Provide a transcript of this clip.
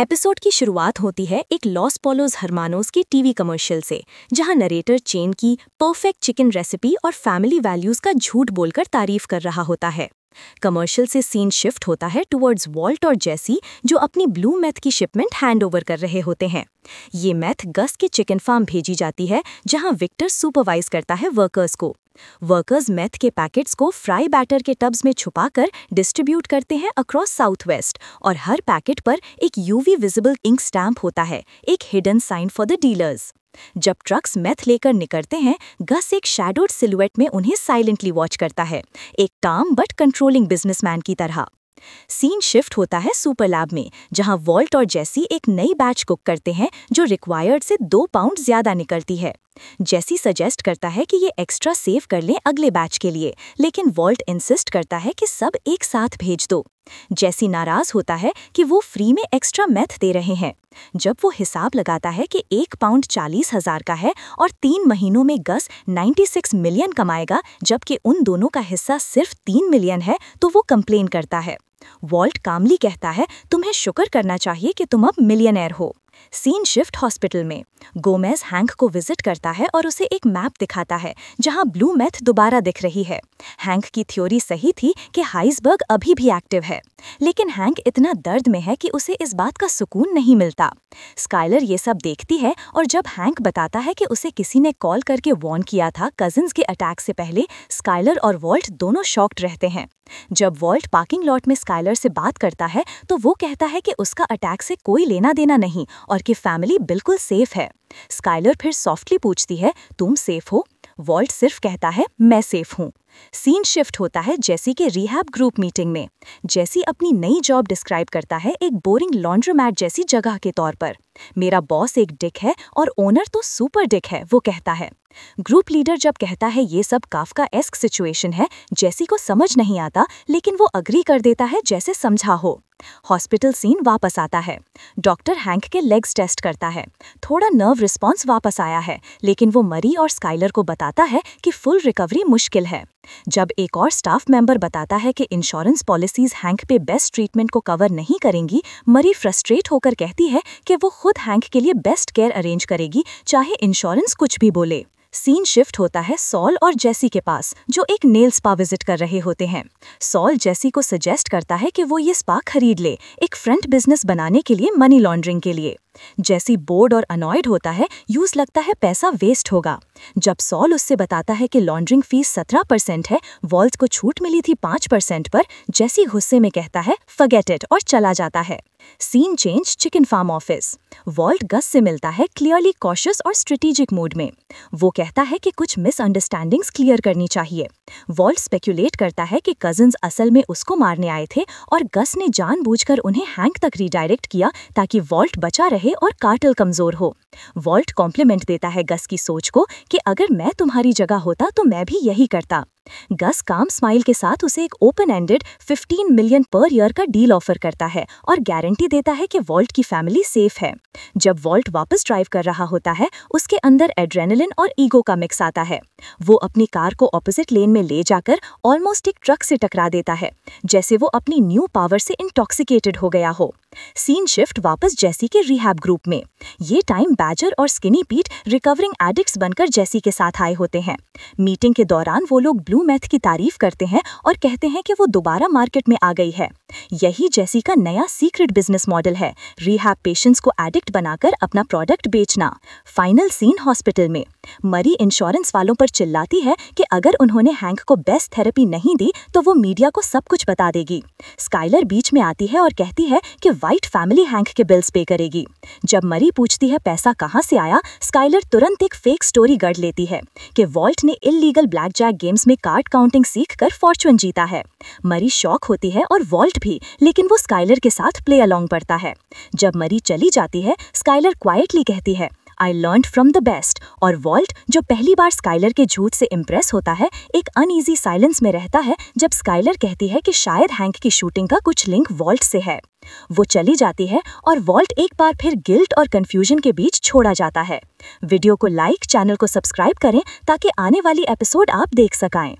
Episode की शुरुआत होती है एक लॉस पोलोस हर्मानोस की टीवी कमर्शियल से, जहां नरेटर चेन की परफेक्ट चिकन रेसिपी और फैमिली वैल्यूज का झूठ बोलकर तारीफ कर रहा होता है। कमर्शियल से सीन शिफ्ट होता है टुवर्ड्स वॉल्ट और जेसी, जो अपनी ब्लू मेथ की शिपमेंट हैंड ओवर कर रहे होते हैं। ये मेथ गस के चिकन फार्म भेजी जाती है, जहां विक्टर सुपरवाइज करता है वर्कर्स को। वर्कर्स मेथ के पैकेट्स को फ्राई बैटर के टब्स में छुपाकर डिस्ट्रीब्यूट करते हैं अक्रॉस साउथ वेस्ट, और हर पैकेट पर एक यूवी विजिबल इंक स्टैम्प होता है, एक hidden sign for the dealers. जब ट्रक्स मेथ लेकर निकलते हैं, गस एक शैडोड सिलुएट में उन्हें साइलेंटली वॉच करता है, एक काम बट कंट्रोलिंग बिजनेसमैन की तरह। सीन शिफ्ट होता है सुपर लैब में, जहां वॉल्ट और जेसी एक नई बैच कुक करते हैं जो रिक्वायर्ड से 2 पाउंड ज्यादा निकलती है। जेसी सजेस्ट करता है कि ये एक्स्ट्रा सेव कर लें अगले बैच के लिए, लेकिन वॉल्ट इंसिस्ट करता है कि सब एक साथ भेज दो। जेसी नाराज होता है कि वो फ्री में एक्स्ट्रा मेथ दे रहे हैं। जब वो हिसाब लगाता है कि 1 पाउंड 40,000 का है और 3 महीनों में गस 96 मिलियन कमाएगा, जबकि उन दोनों का हिस्सा सिर्फ 3 मिलियन है, तो वो कंप्लेन करता है। वॉल्ट कामली कहता है, तुम्हें शुक्र करना चाहिए कि तुम अब मिलियनेयर हो। सीन शिफ्ट हॉस्पिटल में गोमेज हैंक को विजिट करता है और उसे एक मैप दिखाता है, जहां ब्लू मेथ दोबारा दिख रही है। हैंक की थ्योरी सही थी कि हाइसबर्ग अभी भी एक्टिव है, लेकिन हैंक इतना दर्द में है कि उसे इस बात का सुकून नहीं मिलता। स्काइलर ये सब देखती है, और जब हैंक बताता है कि उसे किसी ने कॉल करके वार्न किया था कजिन्स के अटैक से पहले, स्काइलर और वॉल्ट दोनों शॉक्ड रहते हैं। जब वॉल्ट पार्किंग लॉट में स्काइलर से बात करता है, तो वो कहता है कि उसका अटैक से कोई लेना देना नहीं और कि फैमिली बिल्कुल सेफ है। स्काइलर फिर सॉफ्टली पूछती है, तुम सेफ हो? वॉल्ट सिर्फ कहता है, मैं सेफ हूँ। सीन शिफ्ट होता है जेसी के रिहैब ग्रुप मीटिंग में। जेसी अपनी नई जॉब डिस्क्राइब करता है एक बोरिंग लॉन्ड्रोमैट जैसी जगह के तौर पर। मेरा बॉस एक डिक है और ओनर तो सुपर डिक है, वो कहता है। ग्रुप लीडर जब कहता है ये सब काफका एस्क सिचुएशन है, जेसी को समझ नहीं आता, लेकिन वो अग्री कर देता है जैसे समझा हो। हॉस्पिटल सीन वापस आता है। डॉक्टर हैंक के लेग्स टेस्ट करता है। थोड़ा नर्व रिस्पॉन्स वापस आया है, लेकिन वो मरी और स्काइलर को बताता है कि फुल रिकवरी मुश्किल है। जब एक और स्टाफ मेंबर बताता है कि इंश्योरेंस पॉलिसीज हैंक पे बेस्ट ट्रीटमेंट को कवर नहीं करेंगी, मरी फ्रस्ट्रेट होकर कहती है कि वो खुद हैंक के लिए बेस्ट केयर अरेंज करेगी, चाहे इंश्योरेंस कुछ भी बोले। सीन शिफ्ट होता है सॉल और जेसी के पास, जो एक नेल स्पा विजिट कर रहे होते हैं। सॉल जेसी को सजेस्ट करता है कि वो ये स्पा खरीद ले, एक फ्रंट बिजनेस बनाने के लिए, मनी लॉन्ड्रिंग के लिए। जेसी बोर्ड और अनॉयड होता है, यूज लगता है पैसा वेस्ट होगा। जब सॉल उससे बताता है कि लॉन्ड्रिंग फीस 17% है, वॉल्ट को छूट मिली थी 5% पर, जेसी गुस्से में कहता है फॉरगेट इट और चला जाता है। Scene change chicken farm office. Walt Gus से मिलता है क्लियरली कॉशियस और स्ट्रेटेजिक मूड में। वो कहता है कि कुछ मिसअंडरस्टैंडिंग्स क्लियर करनी चाहिए। वॉल्ट स्पेक्यूलेट करता है कि कजिन्स असल में उसको मारने आए थे और गस ने जानबूझकर उन्हें हैंक तक रीडायरेक्ट किया ताकि वॉल्ट बचा रहे और कार्टेल कमजोर हो। वॉल्ट कॉम्प्लीमेंट देता है गस की सोच को कि अगर मैं तुम्हारी जगह होता तो मैं भी यही करता। गस काम स्माइल के साथ उसे एक open ended 15 million per year का डील ऑफर करता है और गारंटी देता है कि वॉल्ट की फैमिली सेफ है। जब वॉल्ट वापस ड्राइव कर रहा होता है, उसके अंदर एड्रेनलिन और ईगो का मिक्स आता है। वो अपनी कार को ऑपोजिट लेन में ले जाकर ऑलमोस्ट एक ट्रक से टकरा देता है, जैसे वो अपनी न्यू पावर से इंटॉक्सिकेटेड हो गया हो। सीन शिफ्ट वापस जेसी के रिहैब ग्रुप में। ये टाइम बैजर और स्किनी पीट रिकवरिंग एडिक्ट्स बनकर जेसी के साथ आए होते हैं। मीटिंग के दौरान वो लोग ब्लू मेथ की तारीफ करते हैं और कहते हैं कि वो दोबारा मार्केट में आ गई है। यही जेसी का नया सीक्रेट बिजनेस मॉडल है, रिहैब पेशेंट्स को एडिक्ट बनाकर अपना प्रोडक्ट बेचना। फाइनल सीन हॉस्पिटल में। मरी इंश्योरेंस वालों पर चिल्लाती है कि अगर उन्होंने हैंक को बेस्ट थेरेपी नहीं दी तो वो मीडिया को सब कुछ बता देगी। स्काइलर बीच में आती है और कहती है कि व्हाइट फैमिली हैंक के बिल्स पे करेगी। जब मरी पूछती है पैसा कहाँ से आया, स्काइलर तुरंत एक फेक स्टोरी गढ़ लेती है कि वॉल्ट ने इल्लीगल ब्लैक जैक गेम्स में कार्ड काउंटिंग सीखकर फॉर्चून जीता है। मरी शॉक होती है और वॉल्ट भी, लेकिन वो स्काइलर के साथ प्ले अलोंग पड़ता है। जब मरी चली जाती है, स्काइलर क्वाइटली कहती है I learned from the best, और वॉल्ट, जो पहली बार स्काइलर के झूठ से इम्प्रेस होता है, एक अनईजी साइलेंस में रहता है जब स्काइलर कहती है कि शायद हैंक की शूटिंग का कुछ लिंक वॉल्ट से है। वो चली जाती है और वॉल्ट एक बार फिर गिल्ट और कंफ्यूजन के बीच छोड़ा जाता है। वीडियो को लाइक, चैनल को सब्सक्राइब करें ताकि आने वाली एपिसोड आप देख सकें।